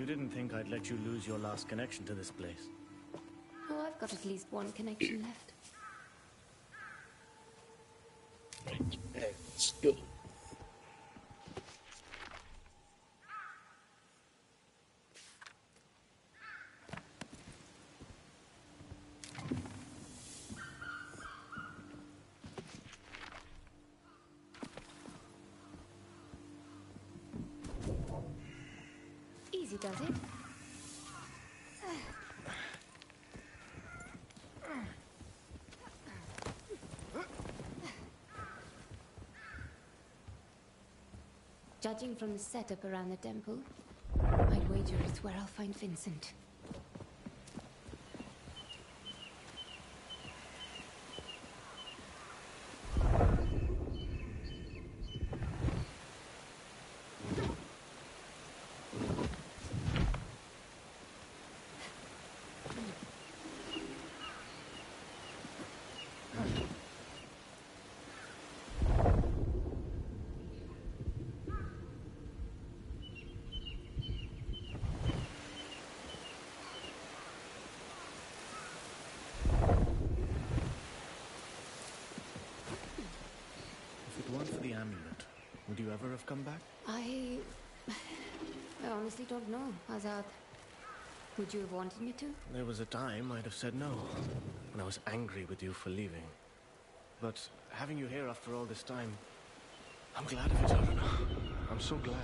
didn't think I'd let you lose your last connection to this place. Oh, I've got at least one connection left. Right, let's go. Easy does it. Judging from the setup around the temple, I'd wager it's where I'll find Vincent. Would you ever have come back? I honestly don't know, Azad. Would you have wanted me to? There was a time I'd have said no, when I was angry with you for leaving. But having you here after all this time, I'm glad of it, Aruna. I'm so glad.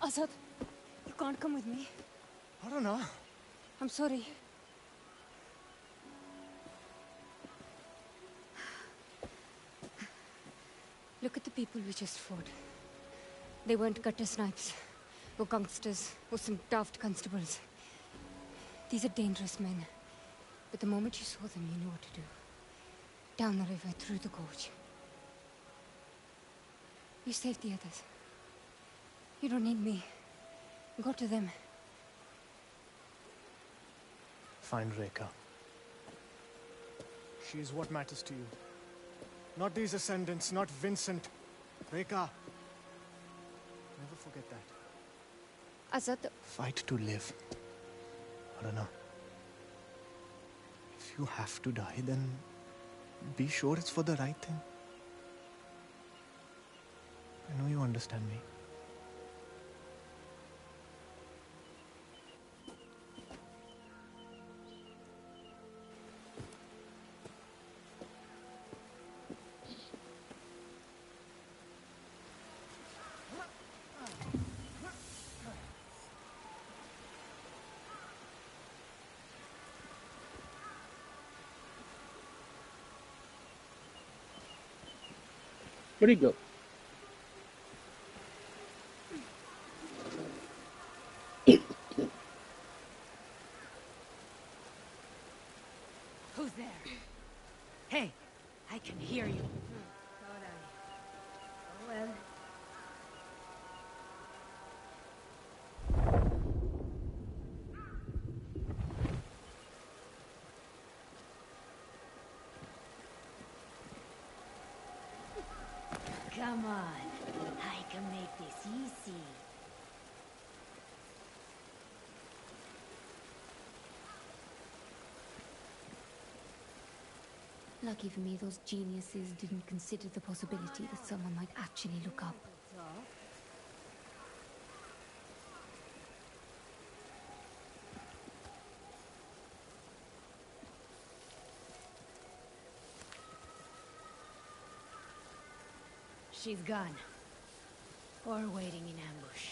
Azad, you can't come with me. I don't know. I'm sorry. Look at the people we just fought. They weren't gutter snipes, or gangsters, or some daft constables. These are dangerous men. But the moment you saw them, you knew what to do. Down the river, through the gorge. You saved the others. You don't need me. Go to them. Find Rekha. She is what matters to you. Not these ascendants, not Vincent. Rekha. Never forget that. Azad... Fight to live. Aruna. If you have to die, then be sure it's for the right thing. I know you understand me. Where'd he go? Who's there? Hey, I can hear you. Thought I... Oh well. Come on. I can make this easy. Lucky for me, those geniuses didn't consider the possibility that someone might actually look up. She's gone. Or waiting in ambush.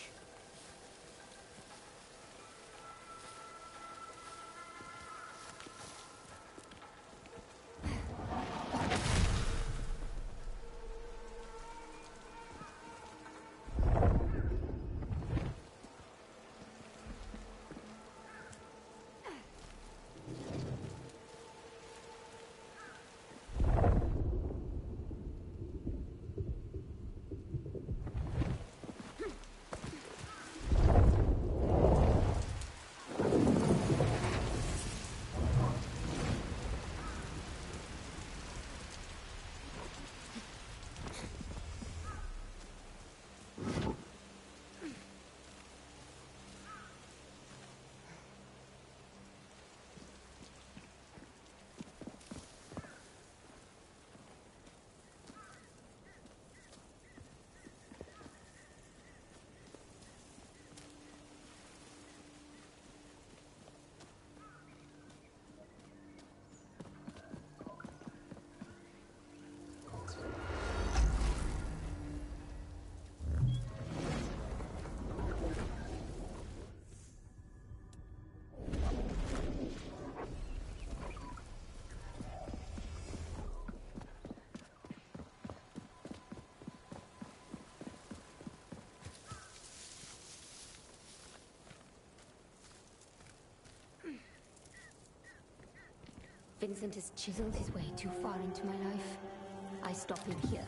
Vincent has chiseled his way too far into my life. I stop him here.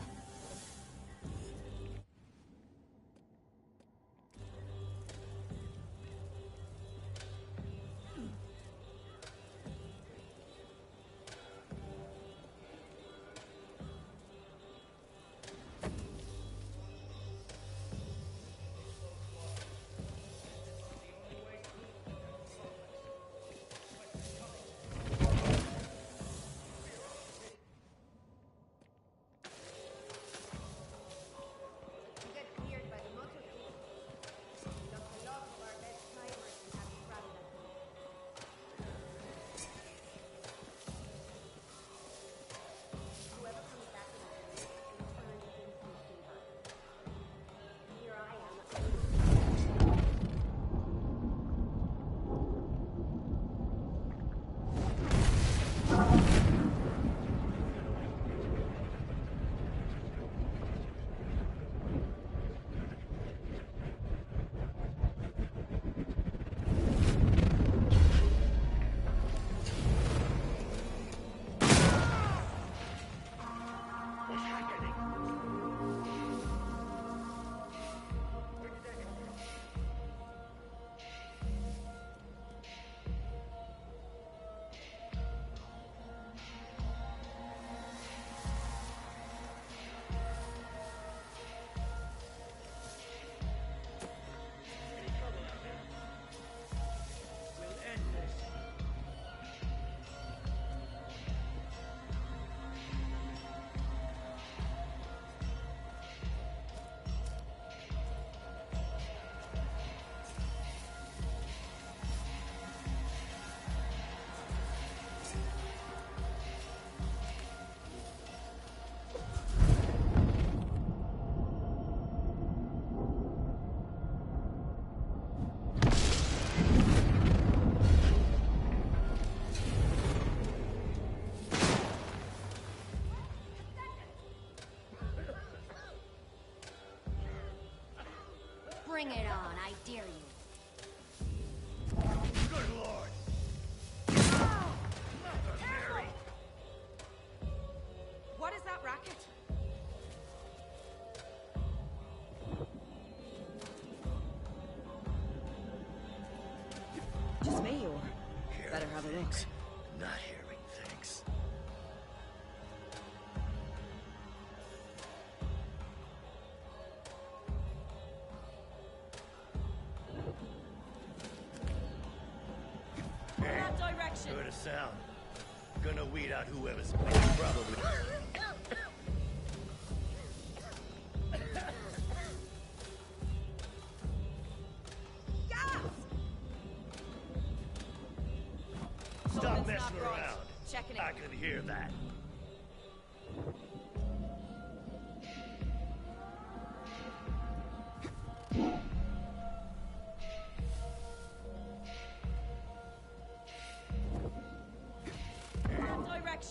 Bring it on, I dare you. Good lord! What is that racket? Just me, or better have a look. Not hearing things. That direction. Heard a sound. Gonna weed out whoever's probably. Stop messing around. Checking it. I can hear that.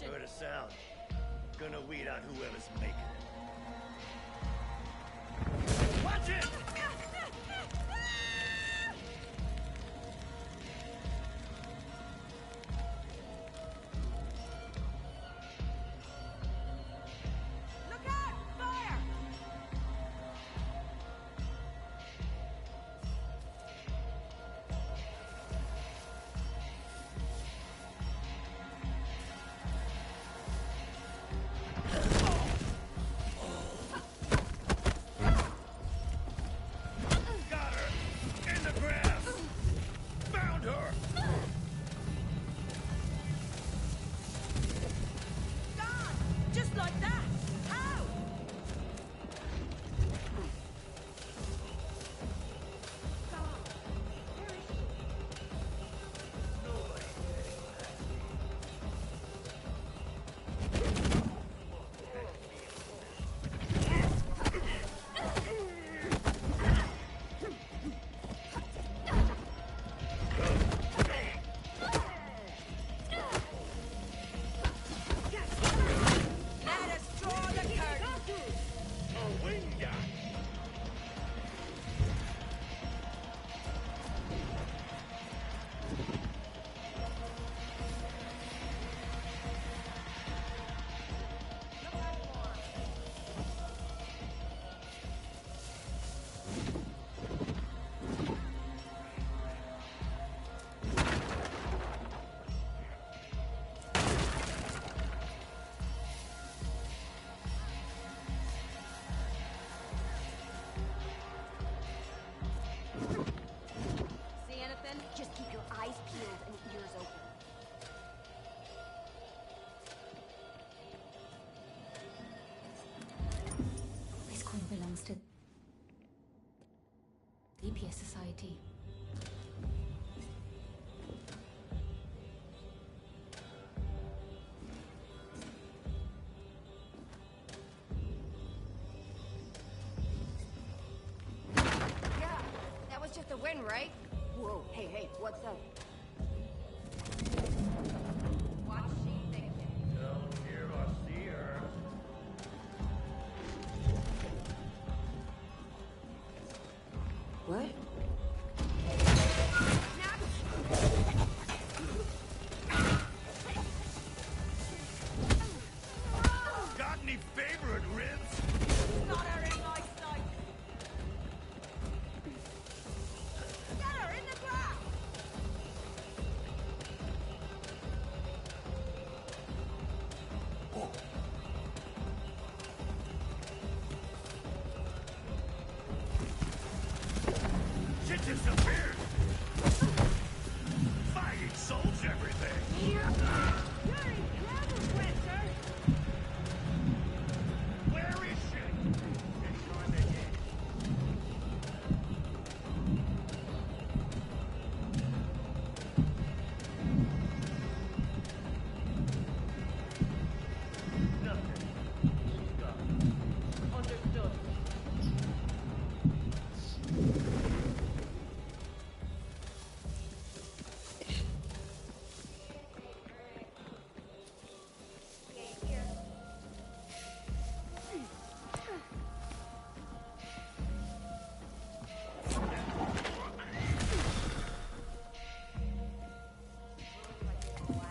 direction. Heard a sound. Gonna weed out whoever's making it. Watch it! Look out! Fire! Got her! In the grass! Found her! Gone! Just like that! How? Let us draw the curtain! A winga! See anything? Just keep your eyes peeled and ears open. This coin belongs to the EPS Society. Yeah, that was just a win, right? Whoa, hey, what's up? What's she thinking? Don't hear or see her. What? Got any favorite ribs? Got her in my sight! Get her in the ground! She disappeared! Fighting solves everything! Where is she? Enjoy the game. Nothing. She's gone. Understood.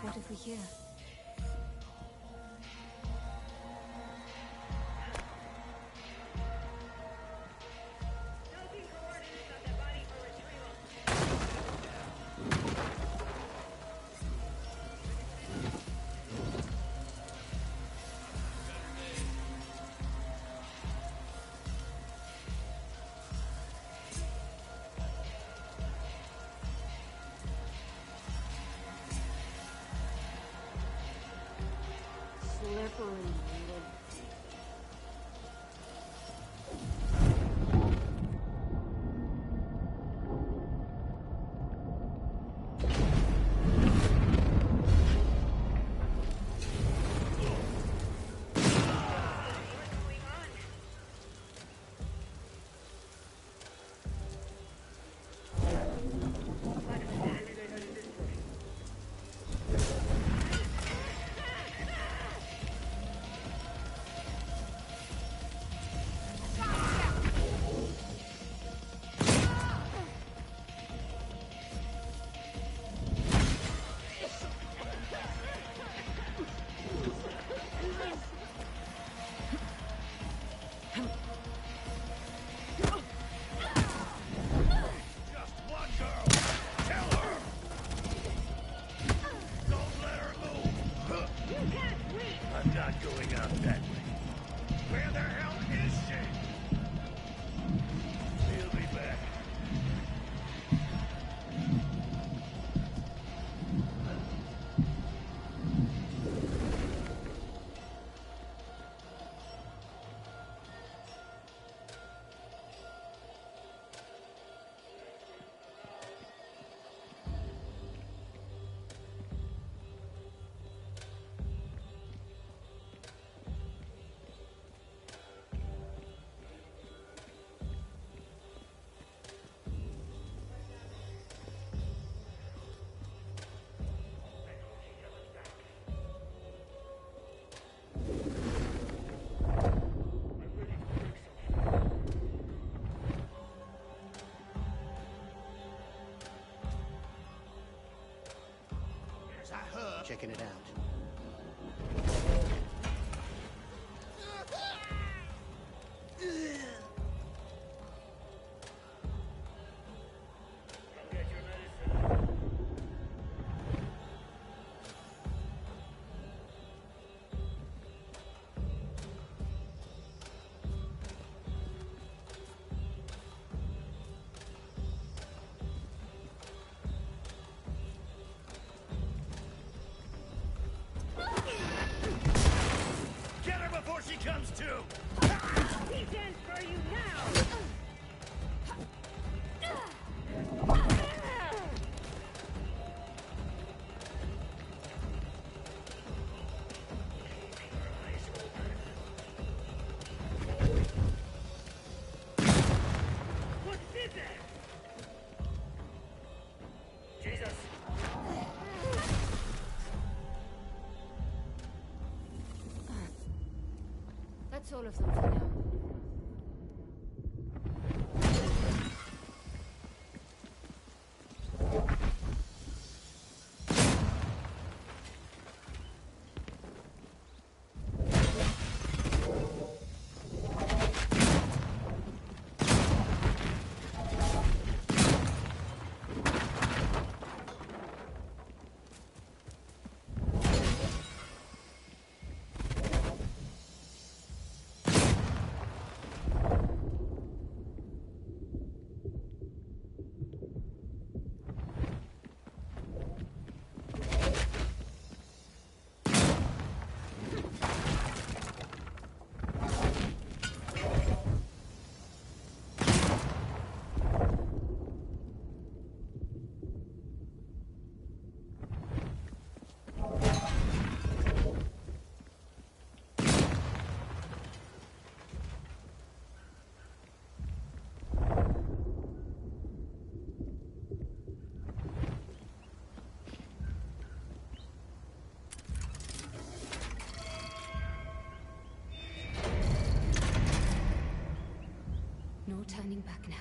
What have we here? Slippery. checking it out. Get her before she comes to! He's in for you now! What is it? Jesus! That's all of them for now. No turning back now.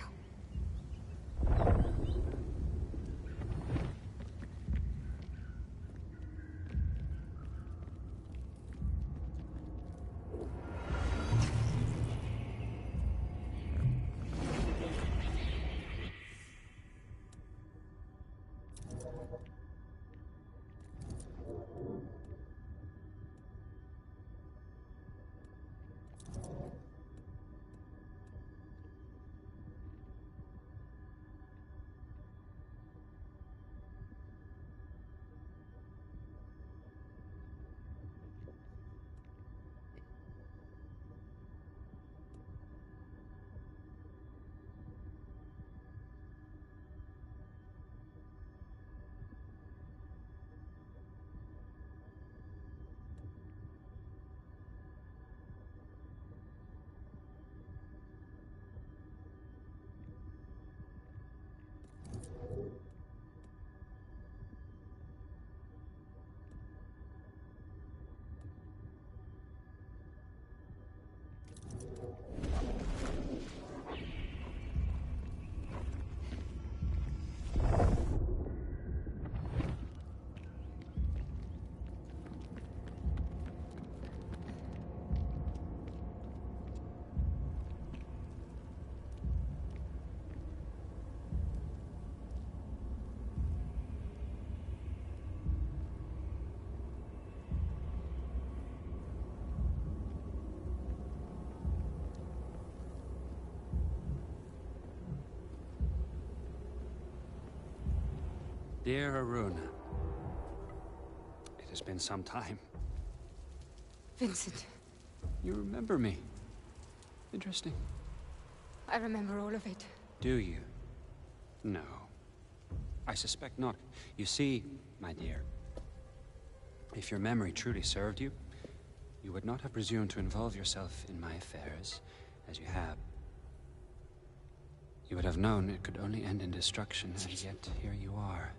Dear Aruna, it has been some time. Vincent, You remember me. Interesting. I remember all of it. Do you? No. I suspect not. You see, my dear, if your memory truly served you, you would not have presumed to involve yourself in my affairs, as you have. You would have known it could only end in destruction, and yet here you are.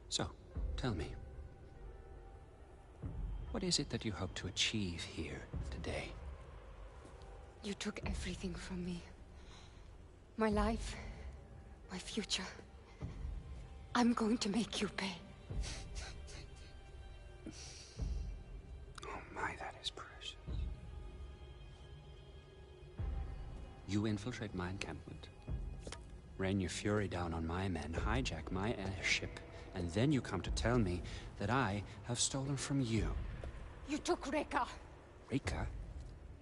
So, tell me, what is it that you hope to achieve here today? You took everything from me. My life, my future. I'm going to make you pay. You infiltrate my encampment, rain your fury down on my men, hijack my airship, and then you come to tell me that I have stolen from you. You took Reka. Rika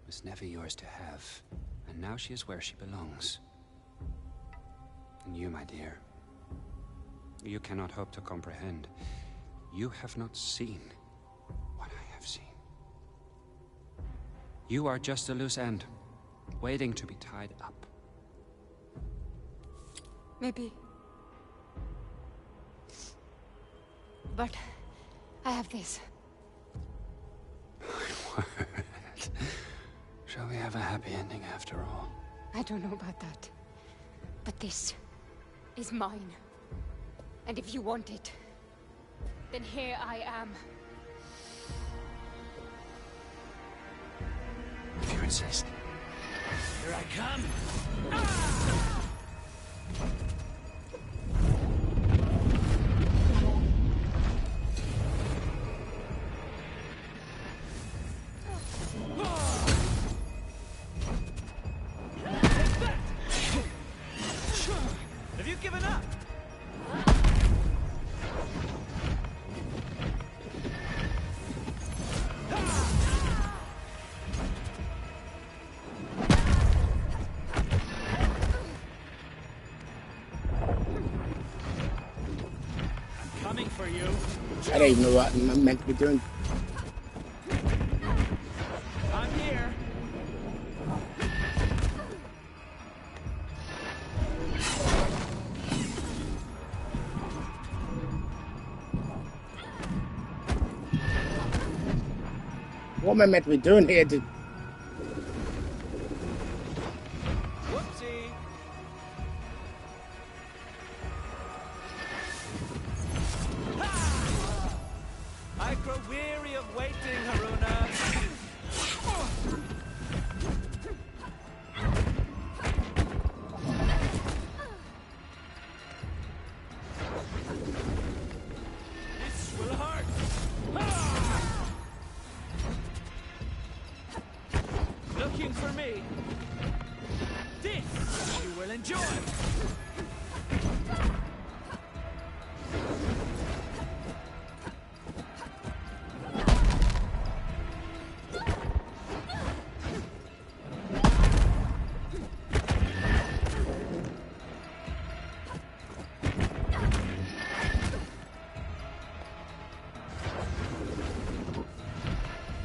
was never yours to have, and now she is where she belongs. And you, my dear, you cannot hope to comprehend. You have not seen what I have seen. You are just a loose end, waiting to be tied up. Maybe. But I have this. My word. Shall we have a happy ending after all? I don't know about that. But this is mine. And if you want it, then here I am. If you insist. Here I come. Have you given up? I'm coming for you. I don't even know what I'm meant to be doing. I'm here. What am I meant to be doing here? Whoopsie. Ha! I grow weary of waiting, Haruna. This will hurt. Ha! Looking for me. This you will enjoy.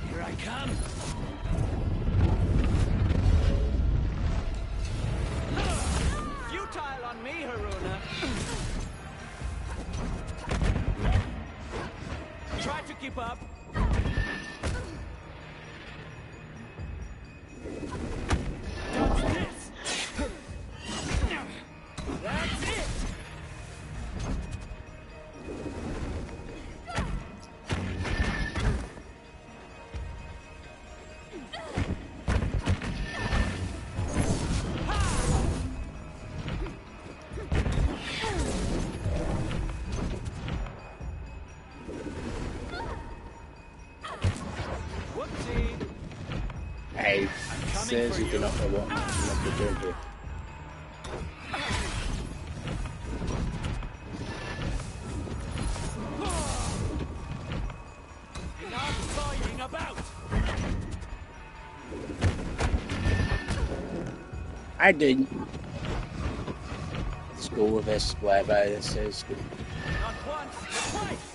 Here I come. Futile on me, Haruna. Try to keep up. Dodge this. That's it. Whoopsie. Hey, says you do not know what I'm meant to be doing here. Enough fighting about. I didn't. Let's go with this, whatever this is. Not once, but twice.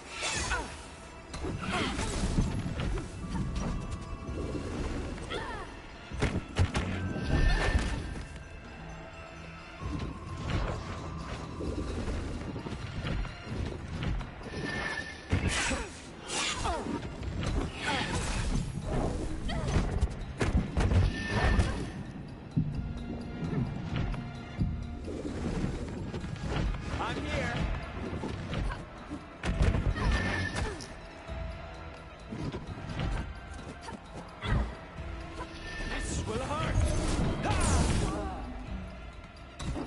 I'm here. This will hurt. Ha!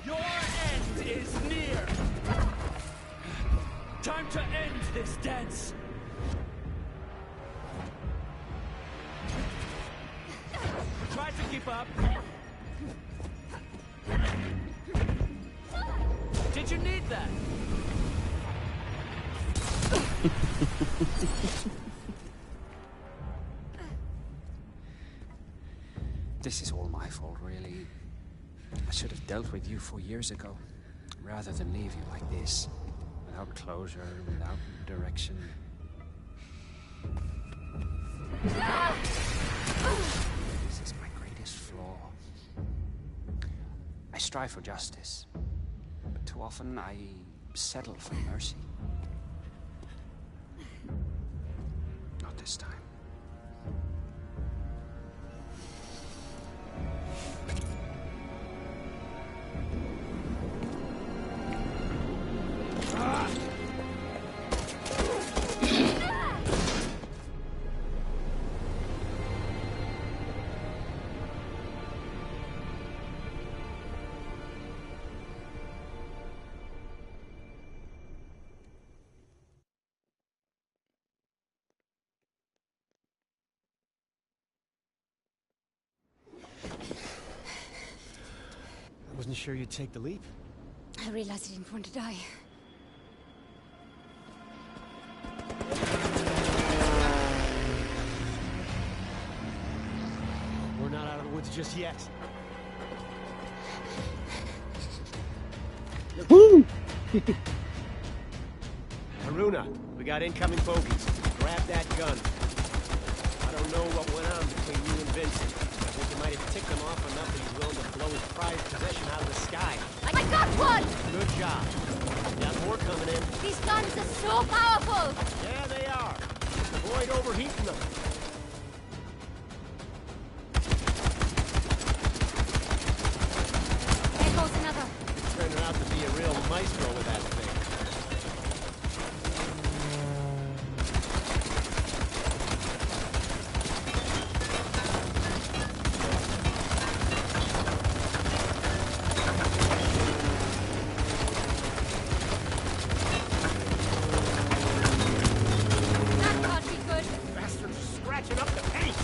Your end is near. Time to end this dance. Try to keep up. that? This is all my fault, really. I should have dealt with you 4 years ago, rather than leave you like this, without closure, without direction. This is my greatest flaw. I strive for justice, but too often I settle for mercy. Not this time. I wasn't sure you'd take the leap. I realized I didn't want to die. We're not out of the woods just yet. Woo! Haruna, we got incoming bogeys. Grab that gun. I don't know what went on between you and Vincent. I think you might have ticked him off enough that he's willing to blow his prized possession out of the sky. I got one! Good job. Got more coming in. These guns are so powerful! Yeah, they are. Just avoid overheating them. There goes another. Turning out to be a real maestro with that thing. That can't be good. Bastards are scratching up the paint.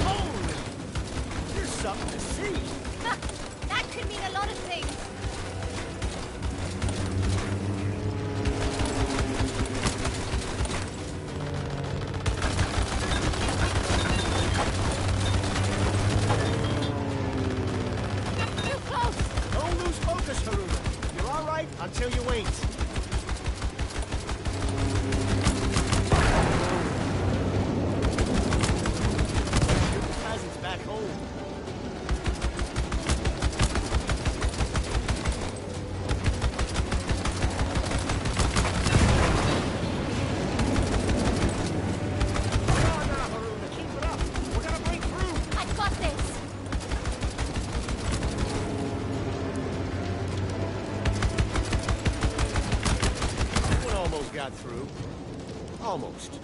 Holy! Here's something to see. That could mean a lot of things. Too close! Don't lose focus, Haruna. You're all right until you ain't. Your presence back home. Come on now, Haruna. Keep it up. We're gonna break through. I've got this! One almost got through. Almost.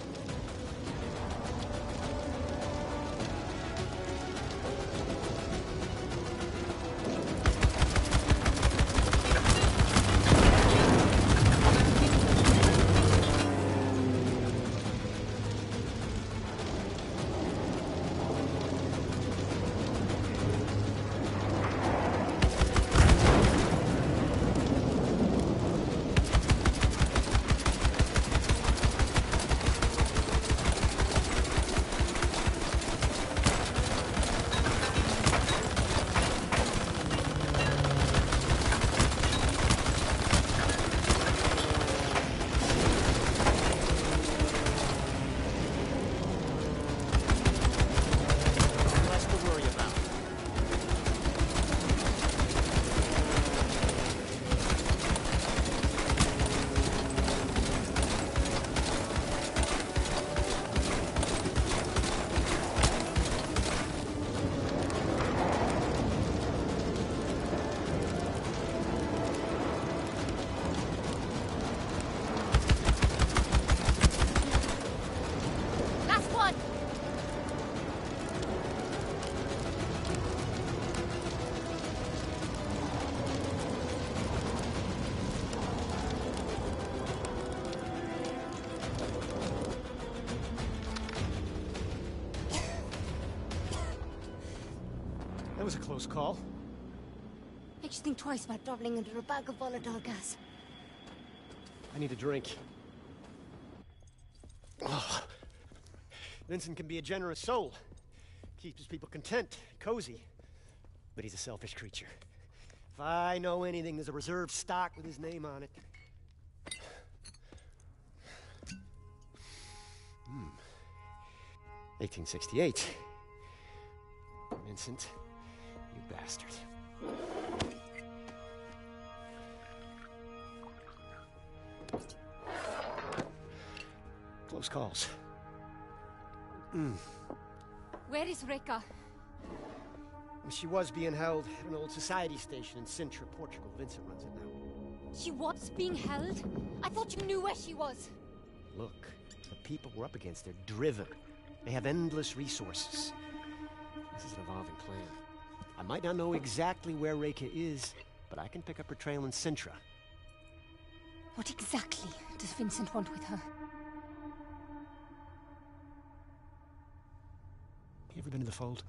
That was a close call. Makes you think twice about traveling under a bag of volatile gas. I need a drink. Oh. Vincent can be a generous soul. Keeps his people content, cozy. But he's a selfish creature. If I know anything, there's a reserve stock with his name on it. 1868. Vincent, you bastard. Close calls. Where is Reka? She was being held at an old society station in Sintra, Portugal. Vincent runs it now. She was being held? I thought you knew where she was. Look, the people we're up against, they're driven. They have endless resources. This is an evolving plan. I might not know exactly where Reka is, but I can pick up her trail in Sintra. What exactly does Vincent want with her? You ever been to the Fold?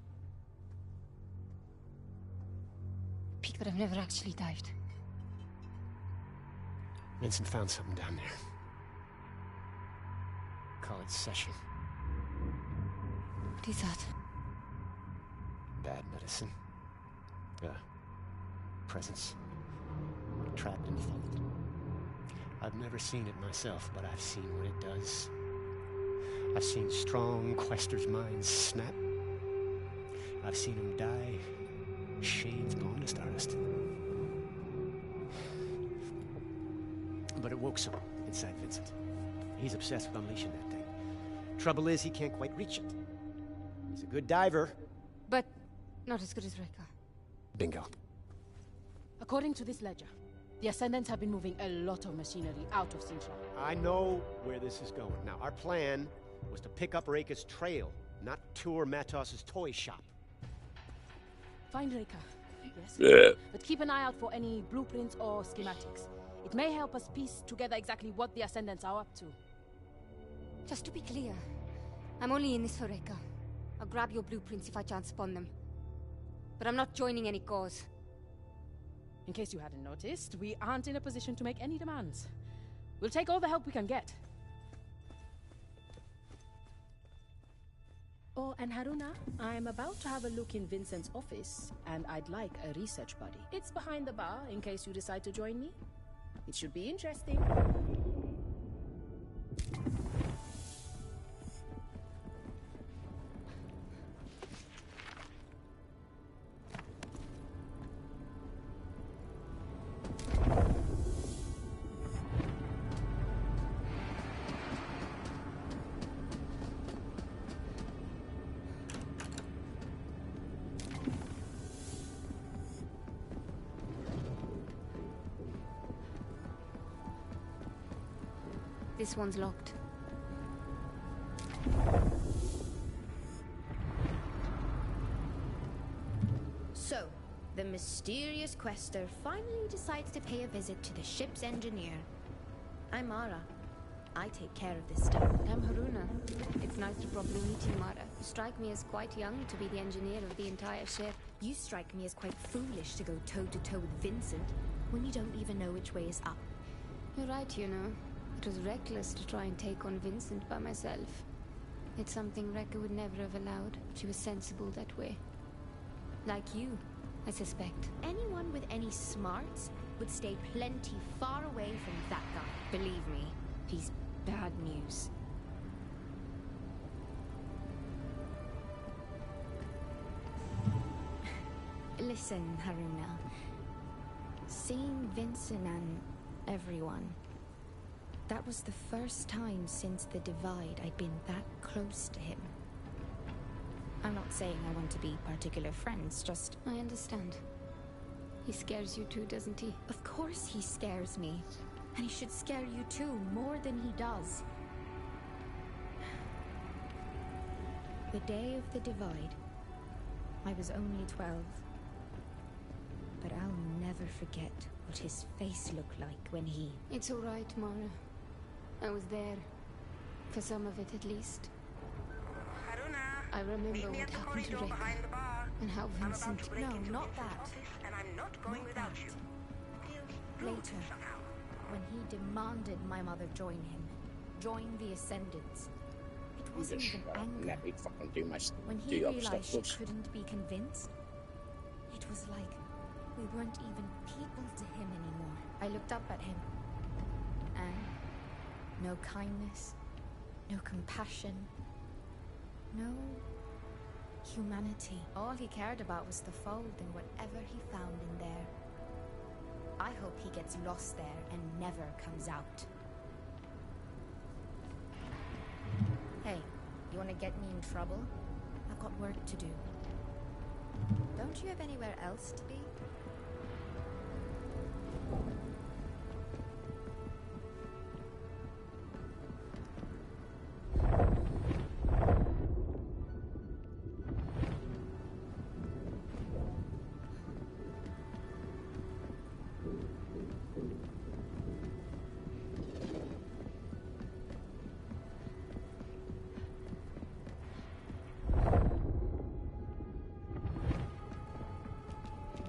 Peek, but I've never actually dived. Vincent found something down there. Call it Session. What is that? Bad medicine. Presence. Trapped in Fold. I've never seen it myself, but I've seen what it does. I've seen strong questers' minds snap. I've seen them die. Shane's an honest artist. But it woke something inside Vincent. He's obsessed with unleashing that thing. Trouble is, he can't quite reach it. He's a good diver. But not as good as Reka. Bingo. According to this ledger, the Ascendants have been moving a lot of machinery out of Sintra. I know where this is going. Now, our plan was to pick up Reka's trail, not tour Matos's toy shop. Find Reka, yes? Yeah. But keep an eye out for any blueprints or schematics. It may help us piece together exactly what the Ascendants are up to. Just to be clear, I'm only in this for Reka. I'll grab your blueprints if I chance upon them. But I'm not joining any cause. In case you hadn't noticed, we aren't in a position to make any demands. We'll take all the help we can get. Oh, and Haruna, I'm about to have a look in Vincent's office, and I'd like a research buddy. It's behind the bar, in case you decide to join me. It should be interesting. This one's locked. So, the mysterious quester finally decides to pay a visit to the ship's engineer. I'm Mara. I take care of this stuff. I'm Haruna. It's nice to properly meet you, Mara. You strike me as quite young to be the engineer of the entire ship. You strike me as quite foolish to go toe-to-toe with Vincent when you don't even know which way is up. You're right, you know. It was reckless to try and take on Vincent by myself. It's something Reka would never have allowed. She was sensible that way. Like you, I suspect. Anyone with any smarts would stay plenty far away from that guy. Believe me, he's bad news. Listen, Haruna. Seeing Vincent and everyone, that was the first time since the Divide I'd been that close to him. I'm not saying I want to be particular friends, just... I understand. He scares you too, doesn't he? Of course he scares me. And he should scare you too, more than he does. The day of the Divide, I was only 12. But I'll never forget what his face looked like when he... It's all right, Mara. I was there. For some of it, at least. Haruna, I remember what happened to Rick. And how Vincent... No, not that. And I'm not going without you. Later, when he demanded my mother join him, join the Ascendants, it wasn't even anger. Let me fucking do my When he do other realized stuff. she couldn't be convinced, it was like we weren't even people to him anymore. I looked up at him, and no kindness, no compassion, no humanity. All he cared about was the fold and whatever he found in there. I hope he gets lost there and never comes out. Hey, you want to get me in trouble? I've got work to do. Don't you have anywhere else to be?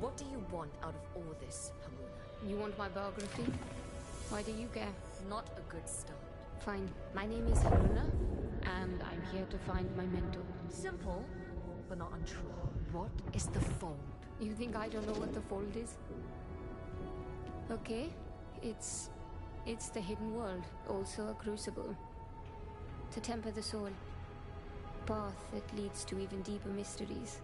What do you want out of all this, Haruna? You want my biography? Why do you care? Not a good start. Fine. My name is Haruna, and I'm here to find my mentor. Simple, but not untrue. What is the fold? You think I don't know what the fold is? Okay, it's the hidden world, also a crucible. To temper the soul. Path that leads to even deeper mysteries.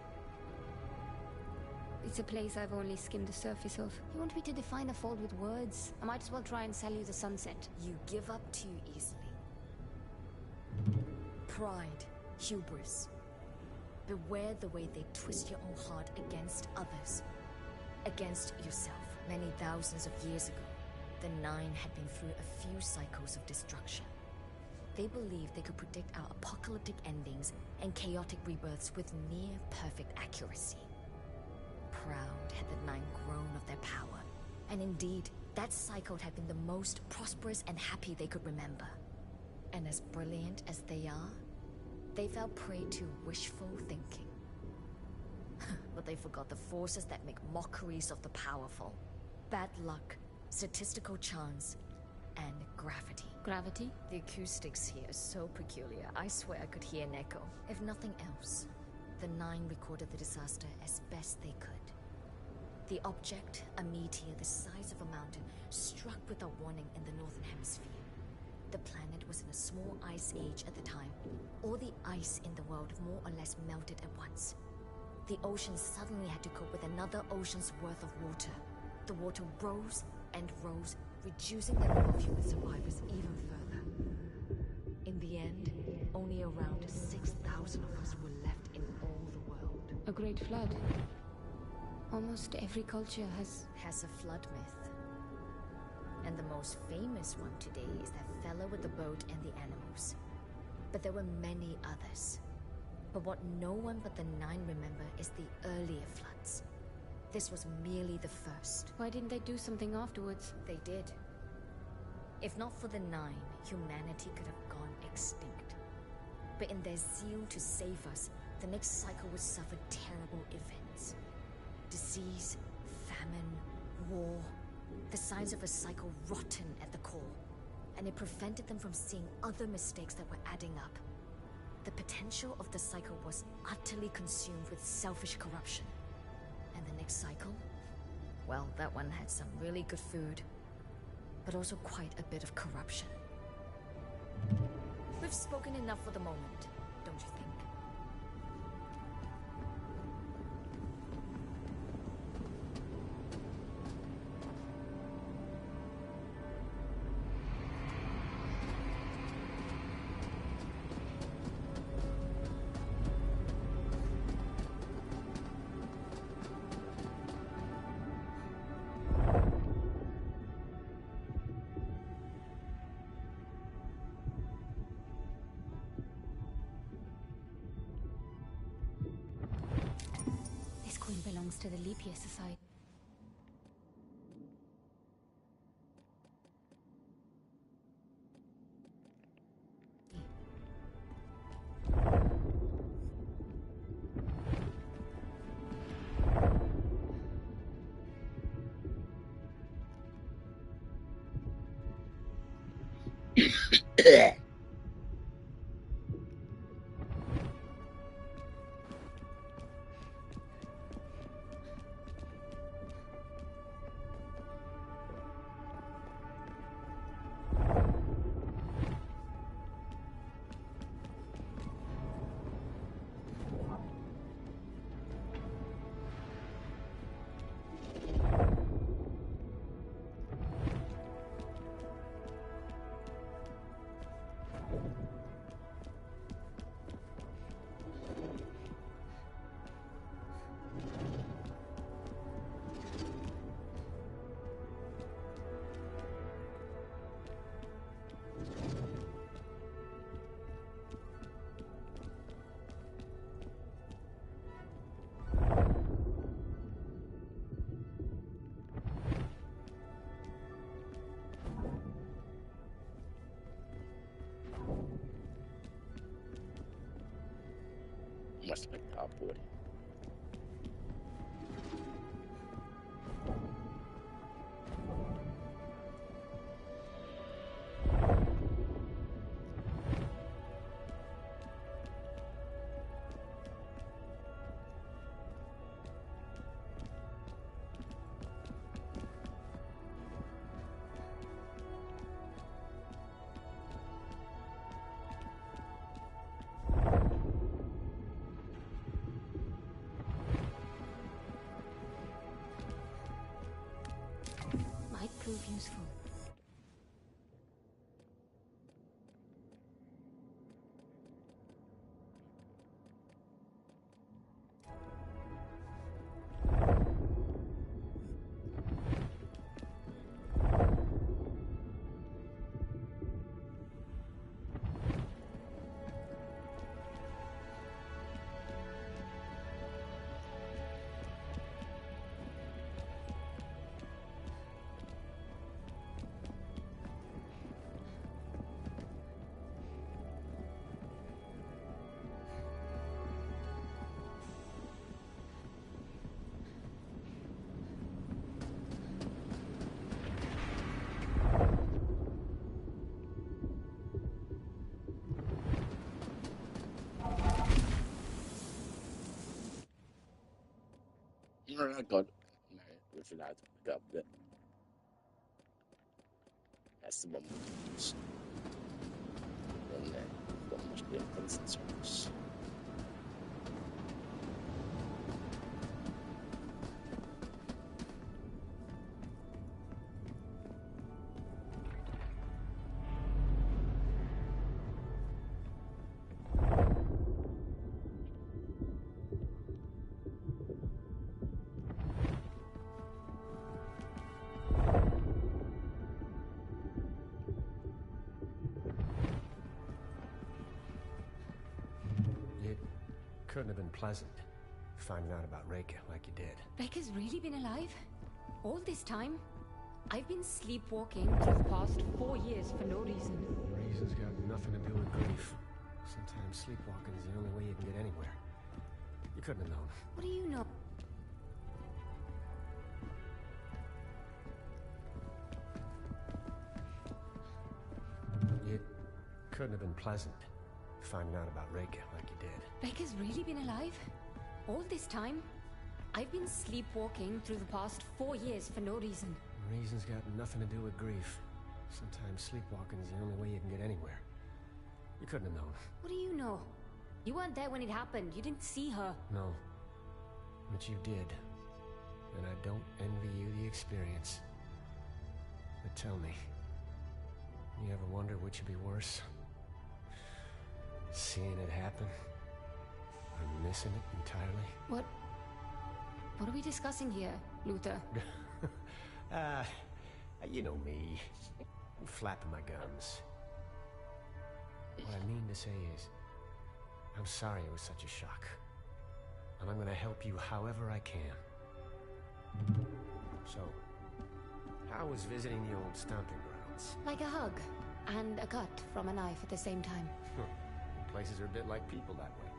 It's a place I've only skimmed the surface of. You want me to define the fold with words? I might as well try and sell you the sunset. You give up too easily. Pride, hubris. Beware the way they twist your own heart against others. Against yourself. Many thousands of years ago, the Nine had been through a few cycles of destruction. They believed they could predict our apocalyptic endings and chaotic rebirths with near-perfect accuracy. Proud had the Nine grown of their power, and indeed, that cycle had been the most prosperous and happy they could remember. And as brilliant as they are, they fell prey to wishful thinking. But they forgot the forces that make mockeries of the powerful. Bad luck, statistical chance, and gravity. Gravity? The acoustics here are so peculiar, I swear I could hear an echo. If nothing else, the Nine recorded the disaster as best they could. The object, a meteor the size of a mountain, struck without warning in the northern hemisphere. The planet was in a small ice age at the time. All the ice in the world more or less melted at once. The ocean suddenly had to cope with another ocean's worth of water. The water rose and rose, reducing the number of human survivors even further. In the end, only around 6,000 of us were left in all the world. A great flood. Almost every culture has a flood myth. And the most famous one today is that fella with the boat and the animals. But there were many others. But what no one but the Nine remember is the earlier floods. This was merely the first. Why didn't they do something afterwards? They did. If not for the Nine, humanity could have gone extinct. But in their zeal to save us, the next cycle would suffer terrible events. Disease, famine, war, the signs of a cycle rotten at the core. And it prevented them from seeing other mistakes that were adding up. The potential of the cycle was utterly consumed with selfish corruption. And the next cycle? Well, that one had some really good food, but also quite a bit of corruption. We've spoken enough for the moment, don't you think? Belongs to the Leap Year Society. Must have been cardboard. Might prove useful. Oh God, no, we've allowed to pick up that. That's the one. And one must be a constant source. Couldn't have been pleasant, finding out about Reika like you did. Reika's really been alive? All this time? I've been sleepwalking through the past 4 years for no reason. Reason's got nothing to do with grief. Sometimes sleepwalking is the only way you can get anywhere. You couldn't have known. What do you know? It couldn't have been pleasant, finding out about Reika like you did. Reika's really been alive? All this time? I've been sleepwalking through the past 4 years for no reason. Reason's got nothing to do with grief. Sometimes sleepwalking is the only way you can get anywhere. You couldn't have known. What do you know? You weren't there when it happened. You didn't see her. No. But you did. And I don't envy you the experience. But tell me, you ever wonder which would be worse? Seeing it happen? Or missing it entirely? What are we discussing here, Luther? You know me. I'm flapping my gums. What I mean to say is, I'm sorry it was such a shock. And I'm gonna help you however I can. So, how was visiting the old stomping grounds? Like a hug and a cut from a knife at the same time. Places are a bit like people that way.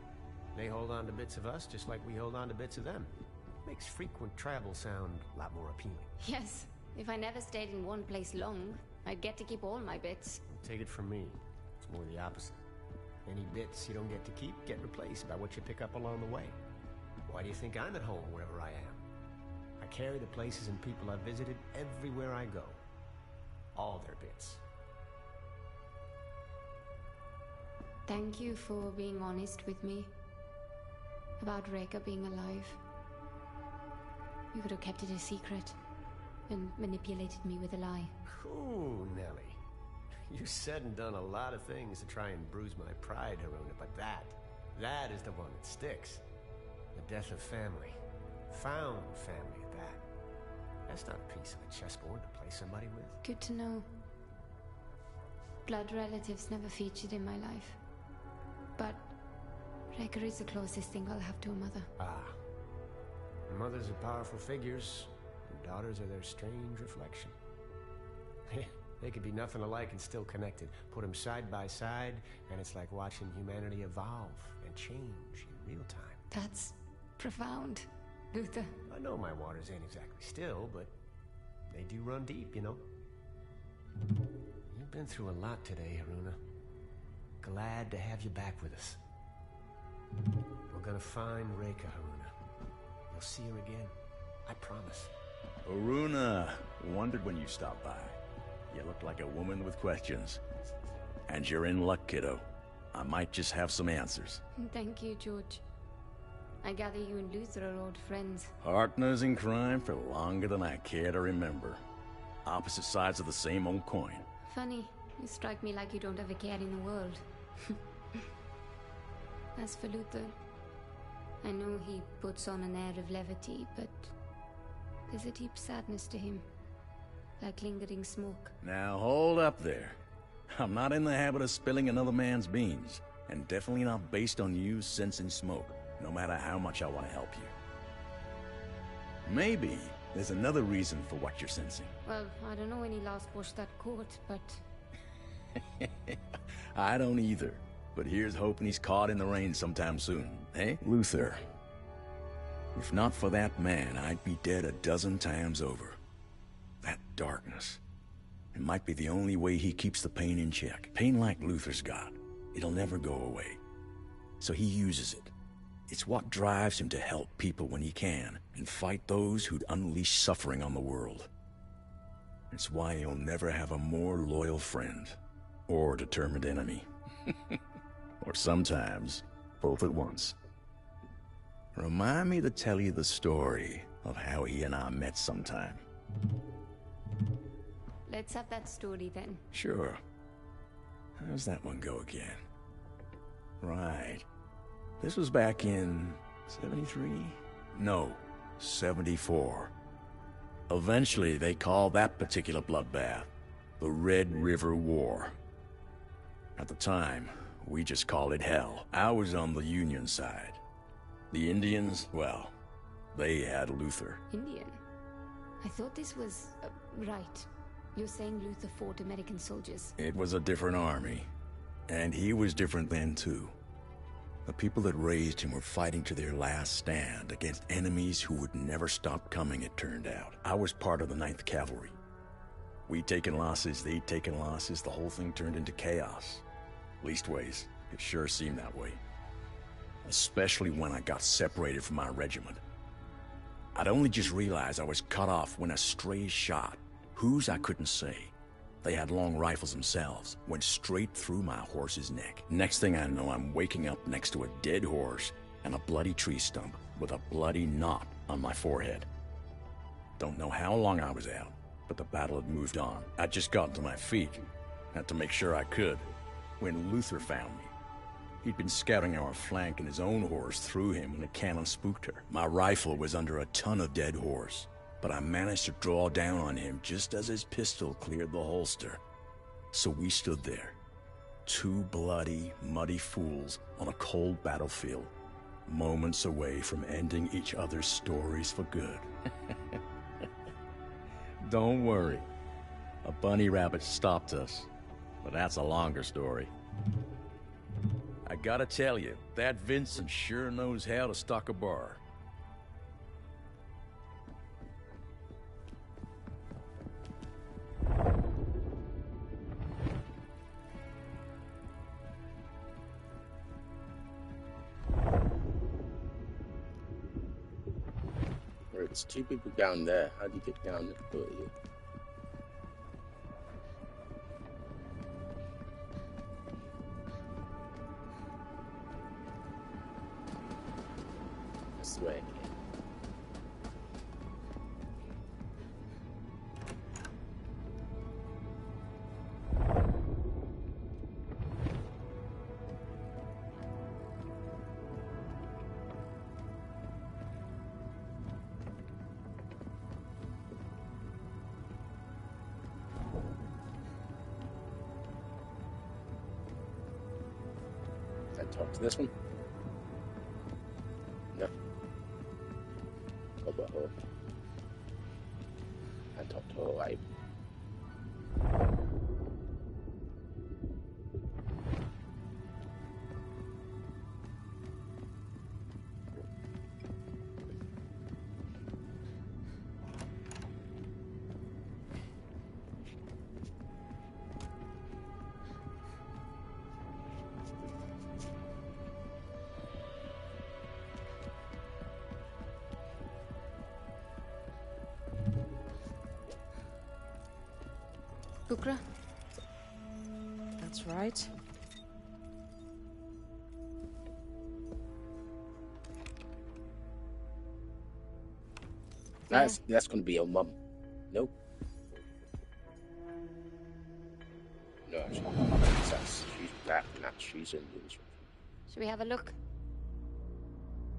They hold on to bits of us just like we hold on to bits of them. Makes frequent travel sound a lot more appealing. Yes, if I never stayed in one place long, I'd get to keep all my bits. Take it from me. more the opposite. Any bits you don't get to keep get replaced by what you pick up along the way. Why do you think I'm at home wherever I am? I carry the places and people I've visited everywhere I go. All their bits. Thank you for being honest with me about Reka being alive. You could have kept it a secret and manipulated me with a lie. Ooh, Nellie. You said and done a lot of things to try and bruise my pride, Haruna, but that is the one that sticks. The death of family. Found family at that. That's not a piece of a chessboard to play somebody with. Good to know. Blood relatives never featured in my life. But Reka is the closest thing I'll have to a mother. Ah. Mothers are powerful figures, and daughters are their strange reflection. They could be nothing alike and still connected. Put them side by side, and it's like watching humanity evolve and change in real time. That's profound, Luther. I know my waters ain't exactly still, but they do run deep, you know. You've been through a lot today, Haruna. Glad to have you back with us. We're gonna find Reka, Haruna. You'll see her again. I promise. Haruna, wondered when you stopped by. You look like a woman with questions. And you're in luck, kiddo. I might just have some answers. Thank you, George. I gather you and Luther are old friends. Partners in crime for longer than I care to remember. Opposite sides of the same old coin. Funny, you strike me like you don't have a care in the world. As for Luther, I know he puts on an air of levity, but there's a deep sadness to him, like lingering smoke. Now hold up there. I'm not in the habit of spilling another man's beans, and definitely not based on you sensing smoke, no matter how much I want to help you. Maybe there's another reason for what you're sensing. Well, I don't know when he last washed that coat, but... I don't either. But here's hoping he's caught in the rain sometime soon, eh? Luther. If not for that man, I'd be dead a dozen times over. That darkness. It might be the only way he keeps the pain in check. Pain like Luther's got. It'll never go away. So he uses it. It's what drives him to help people when he can, and fight those who'd unleash suffering on the world. It's why he'll never have a more loyal friend, or determined enemy. Or sometimes, both at once. Remind me to tell you the story of how he and I met sometime. Let's have that story then. Sure. How's that one go again? Right. This was back in... 73? No, 74. Eventually, they called that particular bloodbath the Red River War. At the time, we just called it hell. I was on the Union side. The Indians, well, they had Luther. Indian? I thought this was... right. You're saying Luther fought American soldiers. It was a different army. And he was different then, too. The people that raised him were fighting to their last stand against enemies who would never stop coming, it turned out. I was part of the 9th Cavalry. We'd taken losses, they'd taken losses, the whole thing turned into chaos. Leastways, it sure seemed that way. Especially when I got separated from my regiment. I'd only just realized I was cut off when a stray shot, whose I couldn't say, they had long rifles themselves, went straight through my horse's neck. Next thing I know, I'm waking up next to a dead horse and a bloody tree stump with a bloody knot on my forehead. Don't know how long I was out, but the battle had moved on. I'd just gotten to my feet, had to make sure I could, when Luther found me. He'd been scouting our flank and his own horse threw him when a cannon spooked her. My rifle was under a ton of dead horse, but I managed to draw down on him just as his pistol cleared the holster. So we stood there, two bloody, muddy fools on a cold battlefield, moments away from ending each other's stories for good. Don't worry, a bunny rabbit stopped us, but that's a longer story. I gotta tell you, that Vincent sure knows how to stock a bar. There's two people down there. How do you get down there? This way. Talk to this one. No. Go about her. And talk to her wife. Kukra? That's right. That's gonna be your mum. Nope. No, she's black, not she's Indian. Should we have a look?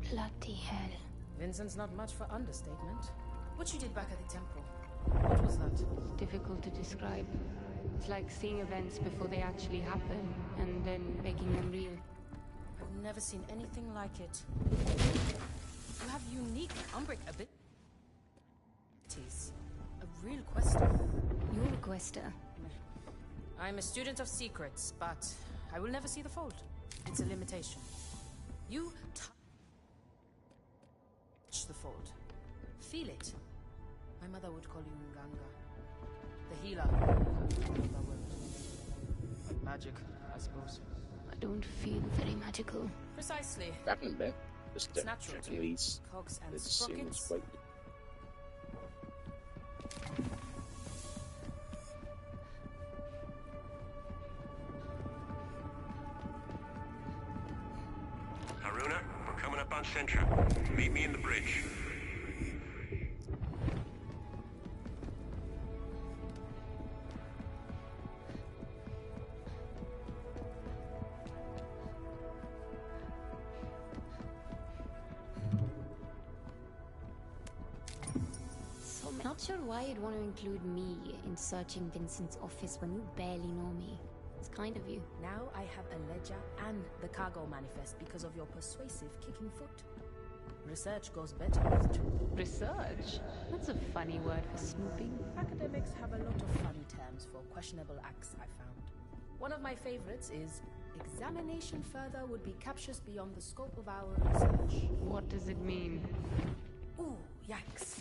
Bloody hell. Vincent's not much for understatement. What you did back at the temple? What was that? It's difficult to describe. It's like seeing events before they actually happen, and then making them real. I've never seen anything like it. You have unique Umbric abilities. A real quester. You're a quester. I'm a student of secrets, but I will never see the fold. It's a limitation. You touch the fold. Feel it. My mother would call you Nganga. The healer. Magic, I suppose. I don't feel very magical. Precisely. Back in a bit. Just It's natural to these. cogs and It's the same as sprockets. white. Haruna, we're coming up on Centra. Meet me in the bridge. Not sure why you'd want to include me in searching Vincent's office when you barely know me. It's kind of you. Now I have a ledger and the cargo manifest because of your persuasive kicking foot. Research goes better with two. Research? That's a funny word for snooping. Academics have a lot of funny terms for questionable acts, I found. One of my favorites is examination further would be captures beyond the scope of our research. What does it mean? Ooh, yikes.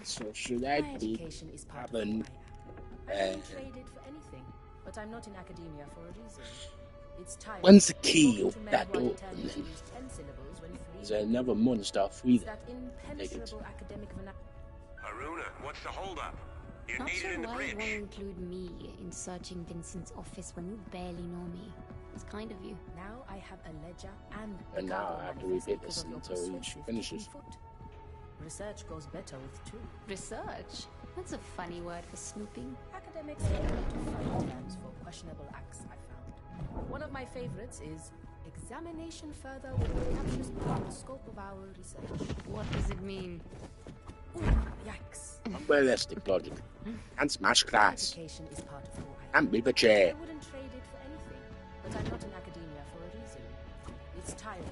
So should I My be education is part of who having I am. I wouldn't trade it for anything, but I'm not in academia for a reason. It's time. When's the key Talking of to men that who are door? determined to use 10 syllables when Is three there another monster free It's there? that impenetrable academic vernacular. Haruna, what's the holdup? You're Not needed sure in the why you'd want to bridge. include me in searching Vincent's office when you barely know me. It's kind of you. Now I have a ledger and And the now cargo I have to manifest repeat because this of your until he persuasive finishes. kicking foot. Research goes better with two. Research? That's a funny word for snooping. Academics have a lot of funny terms for questionable acts, I found. One of my favorites is examination further with the captures beyond the scope of our research. What does it mean? Ooh, yikes. Unrealistic logic. And smash class. Education is part of who I am. And move a chair. I wouldn't trade it for anything, but I'm not in academia for a reason. It's tiring.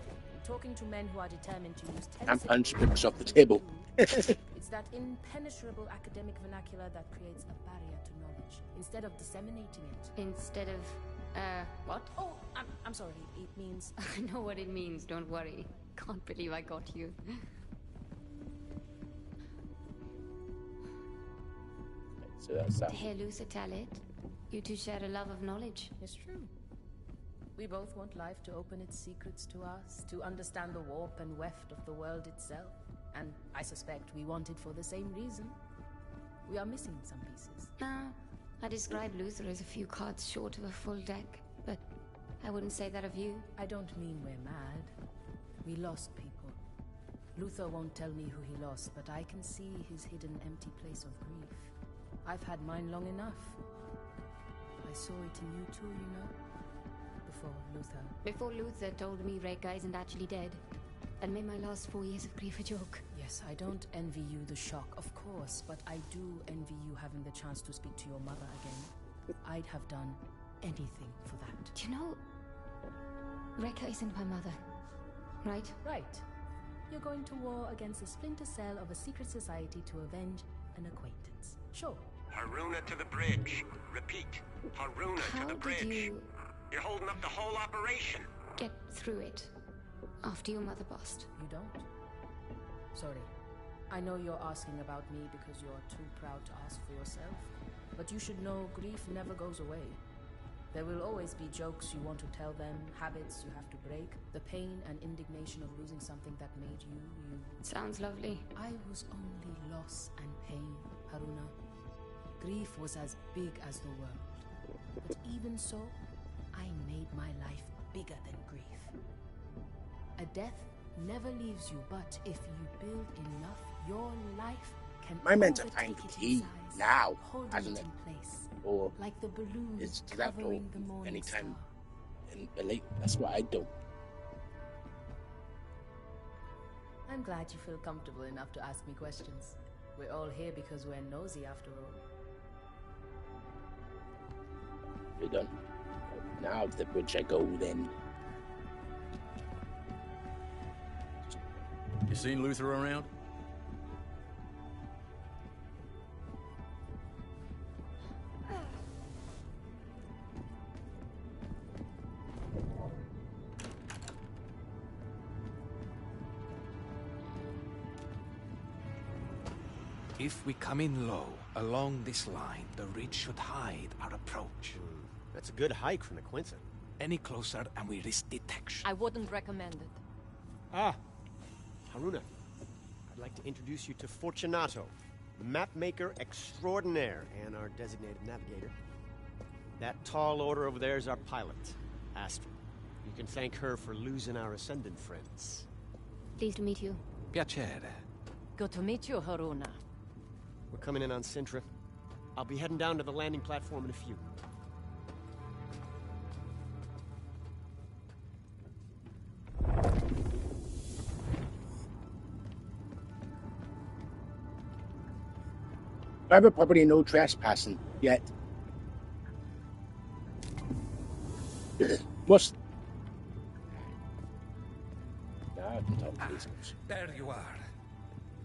Talking to men who are determined to use 10 And punch syllables books off the table. It's that impenetrable academic vernacular that creates a barrier to knowledge, instead of disseminating it. Instead of, what? Oh, I'm sorry. It means I know what it means, don't worry. Can't believe I got you. So that's that. Tehelusa Talit, you two share a love of knowledge. it's true. We both want life to open its secrets to us, to understand the warp and weft of the world itself. And I suspect we want it for the same reason. We are missing some pieces. I describe Luther as a few cards short of a full deck, but I wouldn't say that of you. I don't mean we're mad. We lost people. Luther won't tell me who he lost, but I can see his hidden empty place of grief. I've had mine long enough. I saw it in you too, you know? Before Luther. Before Luther told me Reka isn't actually dead, and made my last 4 years of grief a joke. Yes, I don't envy you the shock, of course, but I do envy you having the chance to speak to your mother again. I'd have done anything for that. Do you know, Reka isn't my mother, right? Right. You're going to war against a splinter cell of a secret society to avenge an acquaintance. Sure. Haruna to the bridge. Repeat. Haruna to the bridge. You're holding up the whole operation. Get through it after your mother passed. You don't? Sorry. I know you're asking about me because you're too proud to ask for yourself. But you should know grief never goes away. There will always be jokes you want to tell them, habits you have to break, the pain and indignation of losing something that made you, you. Sounds lovely. I was only loss and pain, Haruna. Grief was as big as the world. But even so, I made my life bigger than grief. A death never leaves you, but if you build enough, your life can Am I meant to find the key now, hasn't it? Or like the balloon is that covering the morning anytime star. in the late? That's what I do. I'm glad you feel comfortable enough to ask me questions. We're all here because we're nosy after all. We're done. Now to the bridge I go then. You seen Luther around? If we come in low, along this line, the ridge should hide our approach. That's a good hike from the Quinta. Any closer and we risk detection. I wouldn't recommend it. Ah, Haruna. I'd like to introduce you to Fortunato, the map maker extraordinaire and our designated navigator. That tall order over there is our pilot, Astrid. You can thank her for losing our Ascendant friends. Pleased to meet you. Piacere. Good to meet you, Haruna. We're coming in on Sintra. I'll be heading down to the landing platform in a few. Private property, no trespassing yet. Must. Now I can talk to these guys. There you are.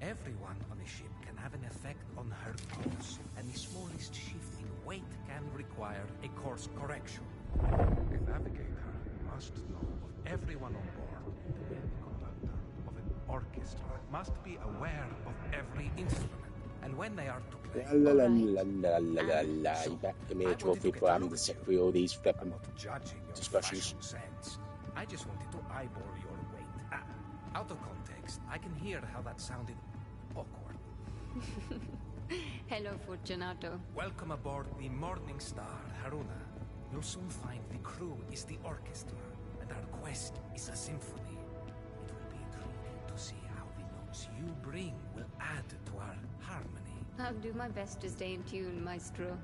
Everyone on a ship can have an effect on her course, and the smallest shift in weight can require a course correction. A navigator must know of everyone on board. The conductor of an orchestra must be aware of every instrument, and when they are to play. La la la la la la la. You bet the major people having to sit through all these flipping discussions. Sense. I just wanted to eyeball your weight. Out of context, I can hear how that sounded awkward. Hello, Fortunato. Welcome aboard the Morning Star, Haruna. You'll soon find the crew is the orchestra, and our quest is a symphony. It will be intriguing to see how the notes you bring will add to our harmony. I'll do my best to stay in tune, Maestro.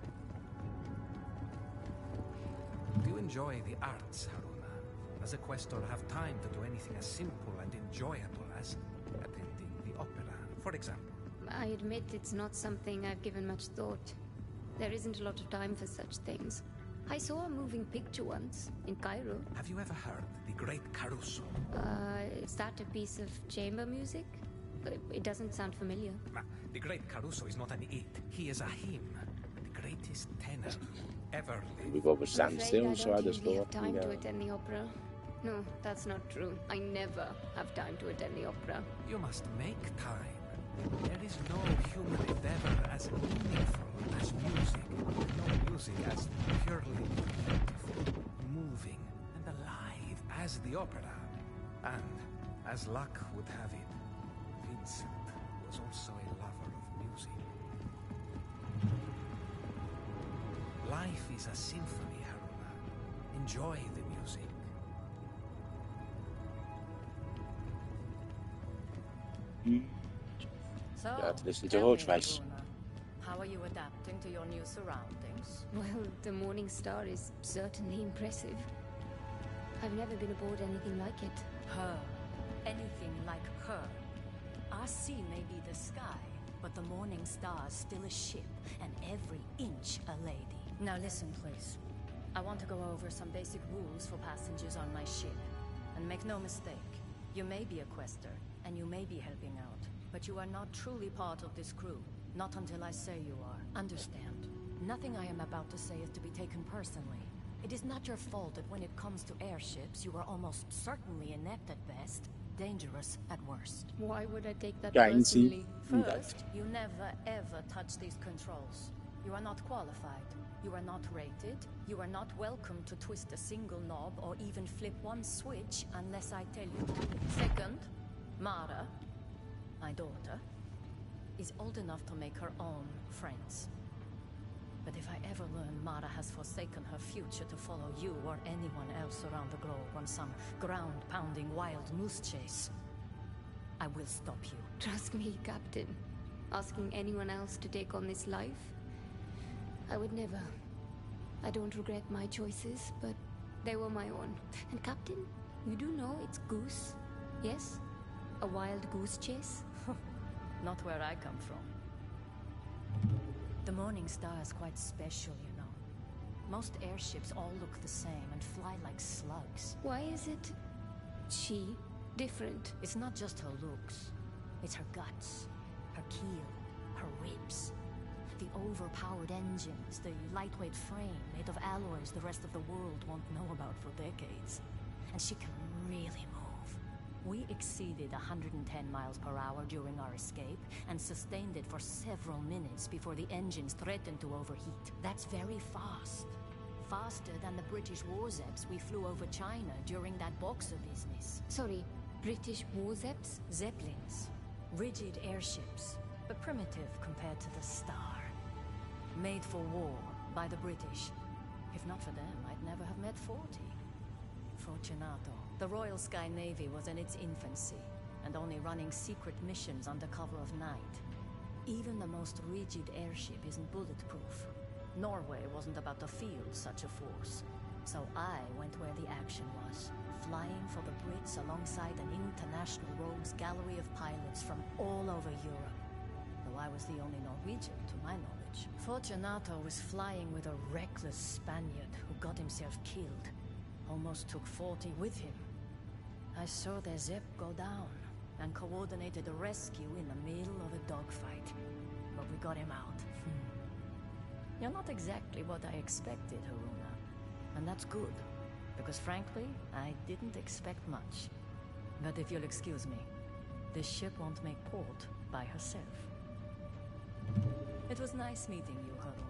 Do you enjoy the arts, Haruna? Does a questor have time to do anything as simple and enjoyable as attending the opera, for example? I admit it's not something I've given much thought. There isn't a lot of time for such things. I saw a moving picture once, in Cairo. Have you ever heard the Great Caruso? Is that a piece of chamber music? It doesn't sound familiar. The Great Caruso is not an it. He is a him. The greatest tenor ever lived. We go over standstill, so I just don't thought, have time to attend the opera. No, that's not true. I never have time to attend the opera. You must make time. There is no human endeavor as meaningful as music. No music as purely beautiful, moving, and alive as the opera. And, as luck would have it, the Vincent was also a lover of music. Life is a symphony, Haruna. Enjoy the music. So, Got to listen to tell her me, twice. Haruna, how are you adapting to your new surroundings? Well, the Morning Star is certainly impressive. I've never been aboard anything like it. Her. Anything like her. Our sea may be the sky, but the Morning Star's still a ship, and every inch a lady. Now listen, please. I want to go over some basic rules for passengers on my ship. And make no mistake, you may be a quester, and you may be helping out, but you are not truly part of this crew. Not until I say you are. Understand? Nothing I am about to say is to be taken personally. It is not your fault that when it comes to airships, you are almost certainly inept at best, dangerous at worst. Why would I take that Yeah, personally? First, you never ever touch these controls. You are not qualified. You are not rated. You are not welcome to twist a single knob or even flip one switch unless I tell you. Second, Mara, my daughter, is old enough to make her own friends. But if I ever learn Mara has forsaken her future to follow you or anyone else around the globe on some ground-pounding wild moose chase, I will stop you. Trust me, Captain. Asking anyone else to take on this life? I would never. I don't regret my choices, but they were my own. And Captain, you do know it's goose, yes? A wild goose chase? Not where I come from. The Morning Star is quite special, you know. Most airships all look the same and fly like slugs. Why is it she different? It's not just her looks. It's her guts, her keel, her ribs. The overpowered engines, the lightweight frame made of alloys the rest of the world won't know about for decades. And she can really move. We exceeded 110 miles per hour during our escape and sustained it for several minutes before the engines threatened to overheat. That's very fast. Faster than the British Warzeps we flew over China during that Boxer business. Sorry, British Warzeps? Zeppelins. Rigid airships, but primitive compared to the Star. Made for war by the British. If not for them, I'd never have met 40. Fortunato. The Royal Sky Navy was in its infancy, and only running secret missions under cover of night. Even the most rigid airship isn't bulletproof. Norway wasn't about to field such a force. So I went where the action was, flying for the Brits alongside an international rogues gallery of pilots from all over Europe. Though I was the only Norwegian, to my knowledge. Fortunato was flying with a reckless Spaniard who got himself killed. Almost took 40 with him. I saw their Zepp go down and coordinated a rescue in the middle of a dogfight. But we got him out. You're not exactly what I expected, Haruna. And that's good, because frankly, I didn't expect much. But if you'll excuse me, this ship won't make port by herself. It was nice meeting you, Haruna.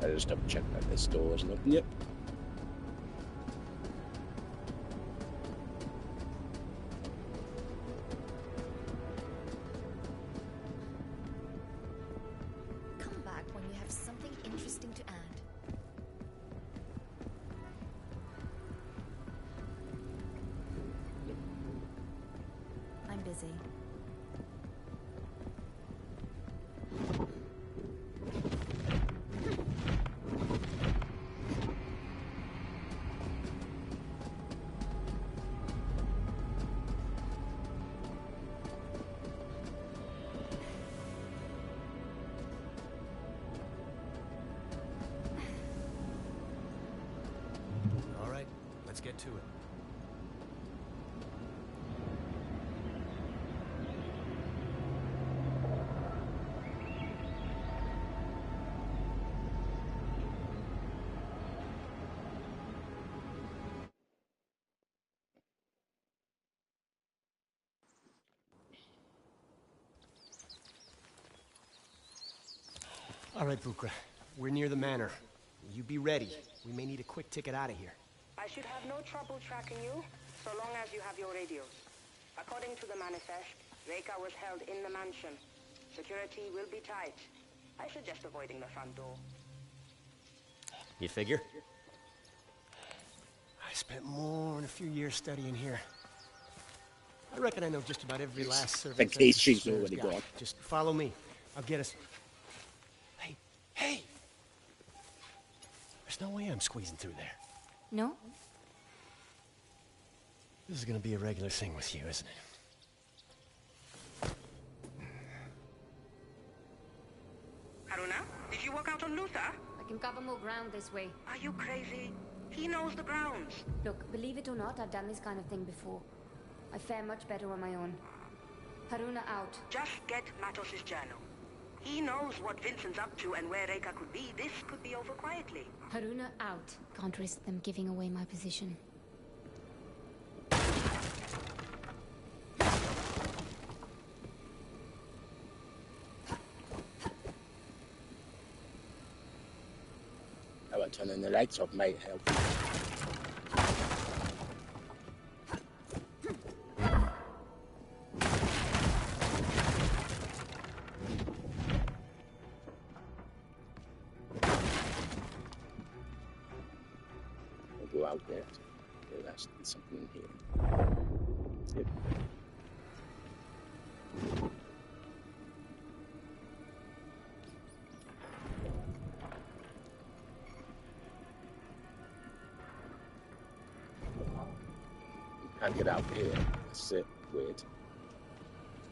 I just double check that this door isn't open yet. Come back when you have something interesting to add. I'm busy. All right, let's get to it. All right, Bukra. We're near the manor. You be ready. We may need a quick ticket out of here. I should have no trouble tracking you, so long as you have your radios. According to the manifest, Reka was held in the mansion. Security will be tight. I suggest avoiding the front door. You figure? I spent more than a few years studying here. I reckon I know just about every last servant. The case she's already gone. Just follow me. I'll get us. Hey, hey! There's no way I'm squeezing through there. No? This is gonna be a regular thing with you, isn't it? Haruna, did you work out on Luther? I can cover more ground this way. Are you crazy? He knows the grounds. Look, believe it or not, I've done this kind of thing before. I fare much better on my own. Haruna out. Just get Matos's journal. He knows what Vincent's up to and where Reka could be. This could be over quietly. Haruna out. Can't risk them giving away my position. How about turning the lights off might help? We'll go out there. There has to be something in here. Yep. Can't get out here. That's it. Weird.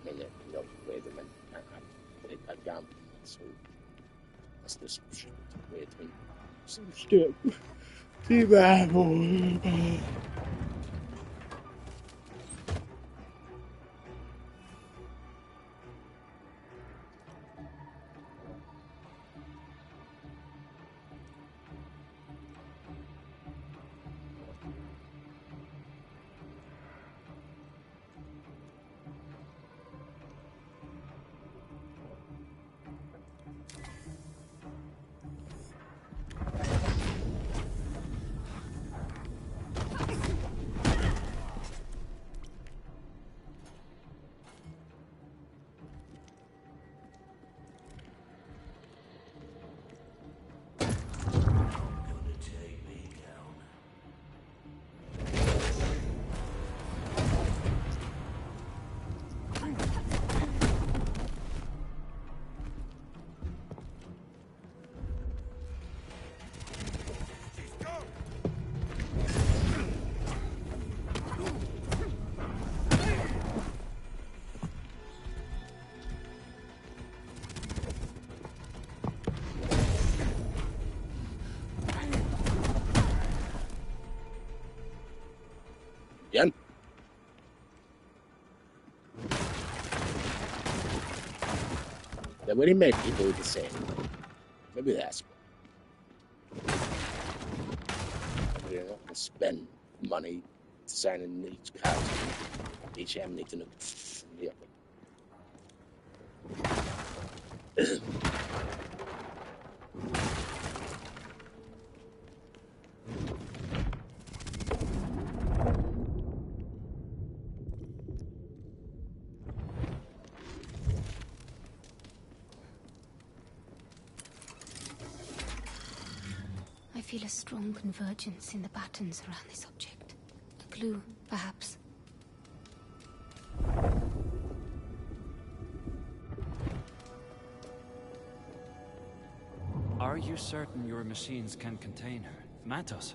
I mean, you know, weird. I mean, I can't. So that's this weird thing. Some shit. Too bad. Jan? That really made people the same. Maybe that's what. We're not going to spend money designing each card. Each M need to know. Yeah. I feel a strong convergence in the patterns around this object. A clue, perhaps. Are you certain your machines can contain her? Matos?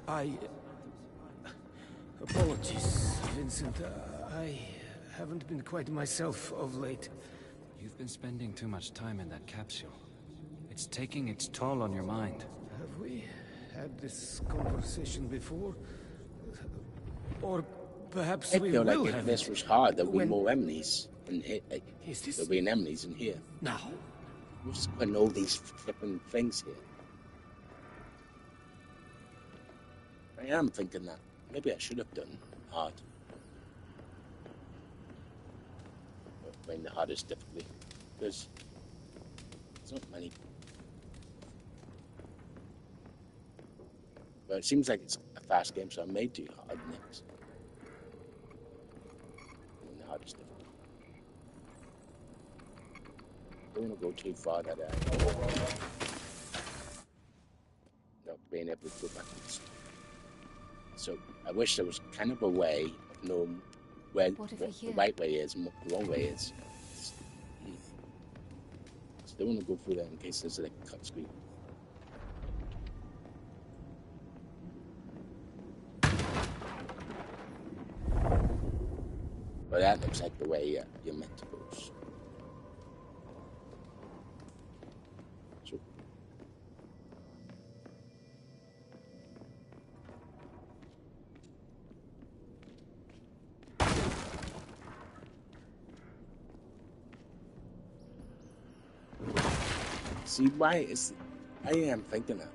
Apologies, Vincent. I haven't been quite myself of late. You've been spending too much time in that capsule. It's taking its toll on your mind. Have we had this conversation before? Or perhaps I we feel will like have if this it was hard, there'll be when- more enemies. And there'll be enemies in here. Now? What's putting all these flipping things here? I am thinking that maybe I should have done hard. I mean, the hardest difficulty. Because there's not many But it seems like it's a fast game, so I may do hard next. And hard is difficult. Don't want to go too far that I not being able to go backwards. So I wish there was kind of a way of knowing where what the right way is and what the wrong way is. So I don't want to go through there in case there's a cut screen. But that looks like the way you're meant to go. So. See, why is I am thinking that.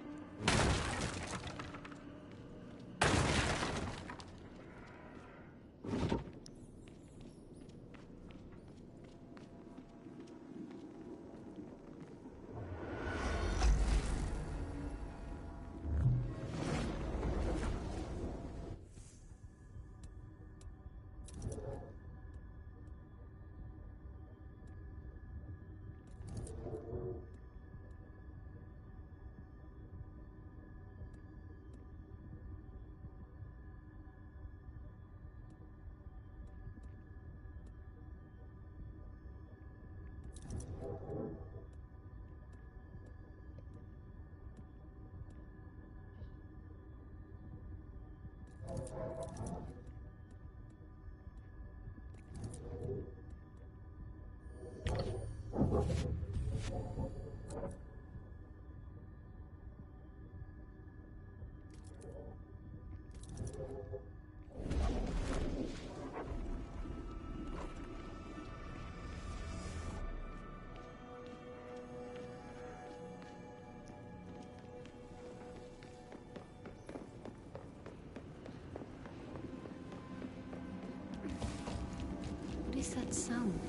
What is that sound?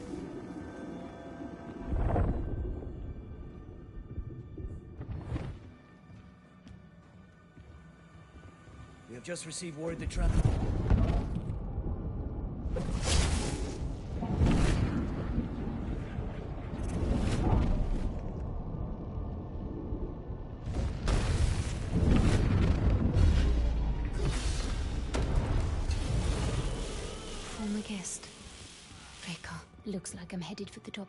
We have just received word that traffic. Former guest. Reka, looks like I'm headed for the top.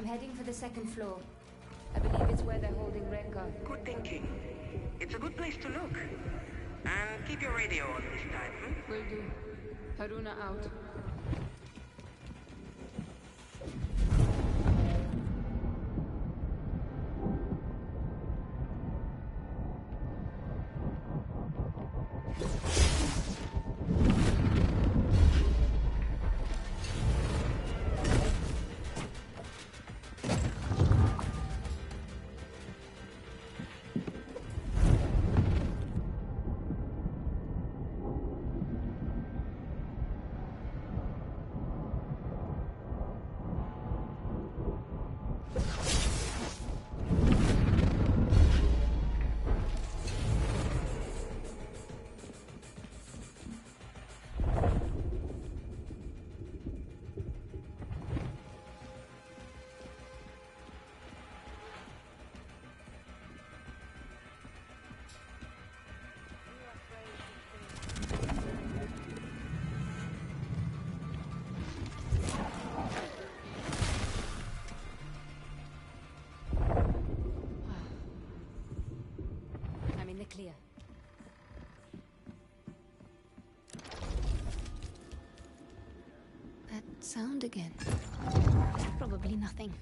I'm heading for the second floor. I believe it's where they're holding Reka. Good thinking. It's a good place to look. And keep your radio on this time, hmm? Will do. Haruna out. Clear. That sound again. Probably nothing.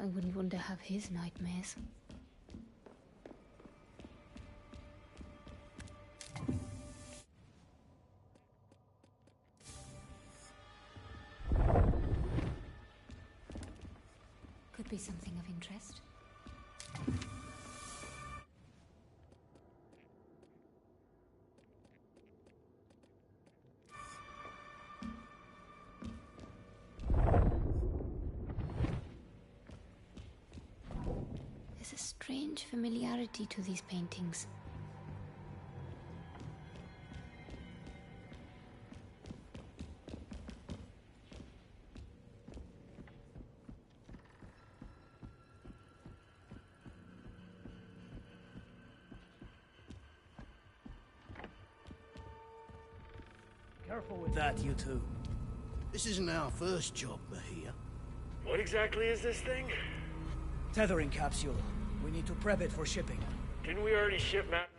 I wouldn't want to have his nightmares. Could be something of interest. There's a strange familiarity to these paintings. Careful with that, you two. This isn't our first job, Mahia. What exactly is this thing? Tethering capsule. We need to prep it for shipping. Didn't we already ship Matt?